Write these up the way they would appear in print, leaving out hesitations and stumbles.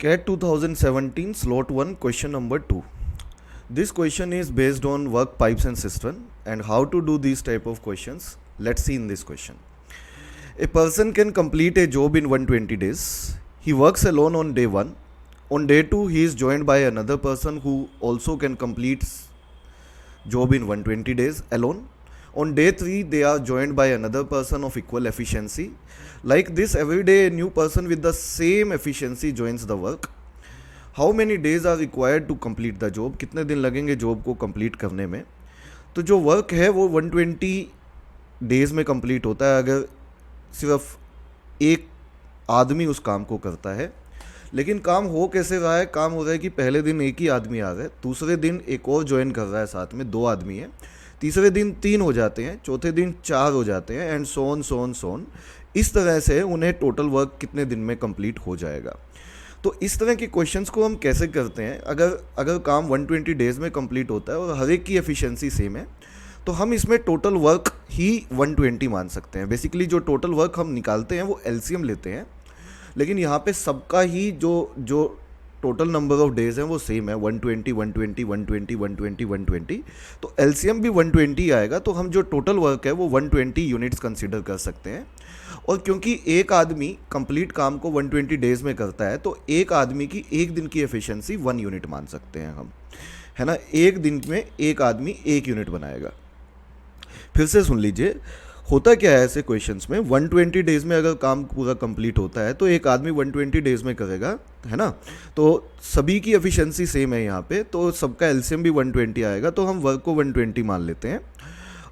CAT 2017 slot 1 question number 2. This question is based on work pipes and cistern and how to do these type of questions. Let's see in this question. A person can complete a job in 120 days. He works alone on day 1. On day 2 he is joined by another person who also can complete job in 120 days alone. On day 3 they are joined by another person of equal efficiency. Like this, every day a new person with the same efficiency joins the work. How many days are required to complete the job? कितने दिन लगेंगे job को complete करने में? तो जो work है वो 120 डेज़ में कंप्लीट होता है अगर सिर्फ एक आदमी उस काम को करता है. लेकिन काम हो कैसे रहा है? काम हो रहा है कि पहले दिन एक ही आदमी आ रहा है, दूसरे दिन एक और ज्वाइन कर रहा है, साथ में 2 आदमी हैं, तीसरे दिन 3 हो जाते हैं, चौथे दिन 4 हो जाते हैं, एंड सो ऑन. इस तरह से उन्हें टोटल वर्क कितने दिन में कंप्लीट हो जाएगा. तो इस तरह के क्वेश्चंस को हम कैसे करते हैं? अगर काम 120 डेज़ में कंप्लीट होता है और हर एक की एफिशिएंसी सेम है तो हम इसमें टोटल वर्क ही 120 मान सकते हैं. बेसिकली जो टोटल वर्क हम निकालते हैं वो एलसीएम लेते हैं, लेकिन यहाँ पे सबका ही जो टोटल नंबर ऑफ डेज़ हैं वो सेम है, 120 120 120 120 120. तो एलसीएम भी 120 आएगा, तो हम जो टोटल वर्क है वो 120 यूनिट्स कंसीडर कर सकते हैं. और क्योंकि एक आदमी कंप्लीट काम को 120 डेज़ में करता है तो एक आदमी की एक दिन की एफिशिएंसी 1 यूनिट मान सकते हैं हम, है ना. एक दिन में एक आदमी 1 यूनिट बनाएगा. फिर से सुन लीजिए, होता क्या है ऐसे क्वेश्चंस में, 120 डेज़ में अगर काम पूरा कंप्लीट होता है तो एक आदमी 120 डेज़ में करेगा, है ना. तो सभी की एफिशिएंसी सेम है यहाँ पे, तो सबका एलसीएम भी 120 आएगा, तो हम वर्क को 120 मान लेते हैं.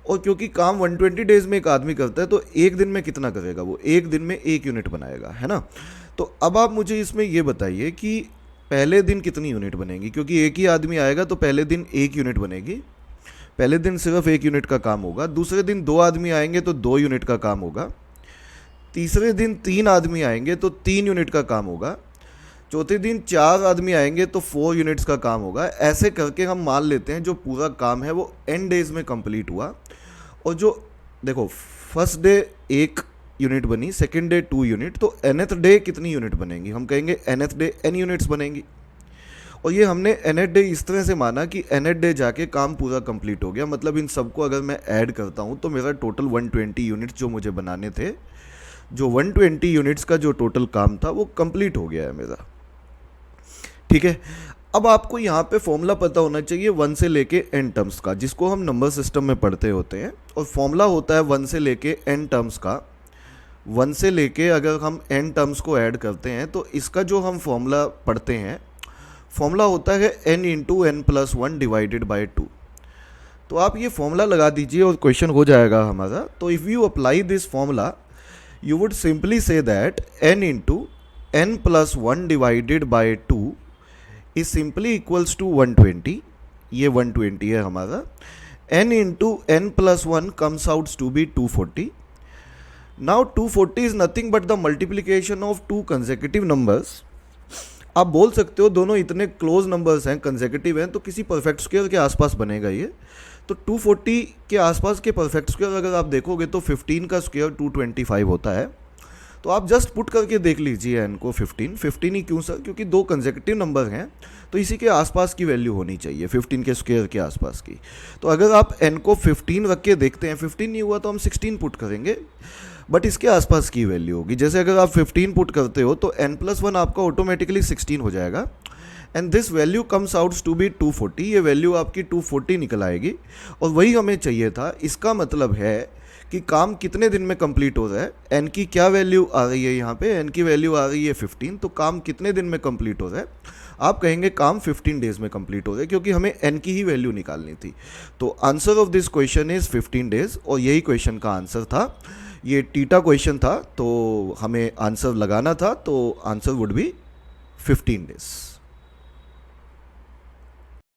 और क्योंकि काम 120 डेज़ में एक आदमी करता है तो एक दिन में कितना करेगा? वो एक दिन में 1 यूनिट बनाएगा, है ना. तो अब आप मुझे इसमें ये बताइए कि पहले दिन कितनी यूनिट बनेगी? क्योंकि एक ही आदमी आएगा तो पहले दिन 1 यूनिट बनेगी, पहले दिन सिर्फ 1 यूनिट का काम होगा. दूसरे दिन 2 आदमी आएंगे तो 2 यूनिट का काम होगा. तीसरे दिन 3 आदमी आएंगे तो 3 यूनिट का काम होगा. चौथे दिन 4 आदमी आएंगे तो 4 यूनिट्स का काम होगा. ऐसे करके हम मान लेते हैं जो पूरा काम है वो n डेज़ में कंप्लीट हुआ. और जो देखो, फर्स्ट डे 1 यूनिट बनी, सेकेंड डे 2 यूनिट, तो nth डे कितनी यूनिट बनेंगी? हम कहेंगे nth डे n यूनिट्स बनेंगी. और ये हमने nth डे इस तरह से माना कि nth डे जाके काम पूरा कंप्लीट हो गया. मतलब इन सबको अगर मैं ऐड करता हूँ तो मेरा टोटल 120 यूनिट्स जो मुझे बनाने थे, जो 120 यूनिट्स का जो टोटल काम था वो कंप्लीट हो गया है मेरा. ठीक है. अब आपको यहाँ पे फॉर्मूला पता होना चाहिए 1 से लेके n टर्म्स का, जिसको हम नंबर सिस्टम में पढ़ते होते हैं. और फॉर्मूला होता है 1 से लेके n टर्म्स का. 1 से लेके अगर हम n टर्म्स को ऐड करते हैं तो इसका जो हम फॉर्मूला पढ़ते हैं, फॉर्मूला होता है n into n plus 1 divided by 2. तो आप ये फॉर्मूला लगा दीजिए और क्वेश्चन हो जाएगा हमारा. तो if you apply this formula you would simply say that n into n plus 1 divided by 2 is simply equals to 120. ये 120 है हमारा. n into n plus 1 comes out to be 240. Now 240 is nothing but the multiplication of 2 consecutive numbers. आप बोल सकते हो दोनों इतने close numbers हैं, कंसेक्यूटिव हैं, तो किसी परफेक्ट स्क्वायर के आसपास बनेगा ये. तो 240 के आसपास के परफेक्ट स्क्वायर अगर आप देखोगे तो 15 का स्क्वायर 225 होता है. तो आप जस्ट पुट करके देख लीजिए n को 15 ही क्यों सर? क्योंकि 2 कंसेक्यूटिव नंबर हैं तो इसी के आसपास की वैल्यू होनी चाहिए, 15 के स्क्वायर के आसपास की. तो अगर आप n को 15 रख के देखते हैं, 15 नहीं हुआ तो हम 16 पुट करेंगे, बट इसके आसपास की वैल्यू होगी. जैसे अगर आप 15 पुट करते हो तो n प्लस 1 आपका ऑटोमेटिकली 16 हो जाएगा. And this value comes out to be 240. ये वैल्यू आपकी 240 निकल आएगी और वही हमें चाहिए था. इसका मतलब है कि काम कितने दिन में कंप्लीट हो रहा है. n की क्या वैल्यू आ रही है यहाँ पे? n की वैल्यू आ रही है 15. तो काम कितने दिन में कंप्लीट हो रहा है? आप कहेंगे काम 15 डेज़ में कंप्लीट हो रहा है, क्योंकि हमें n की ही वैल्यू निकालनी थी. तो answer of this question is 15 days और यही क्वेश्चन का आंसर था. ये टीटा क्वेश्चन था तो हमें आंसर लगाना था, तो आंसर वुड बी 15 डेज़.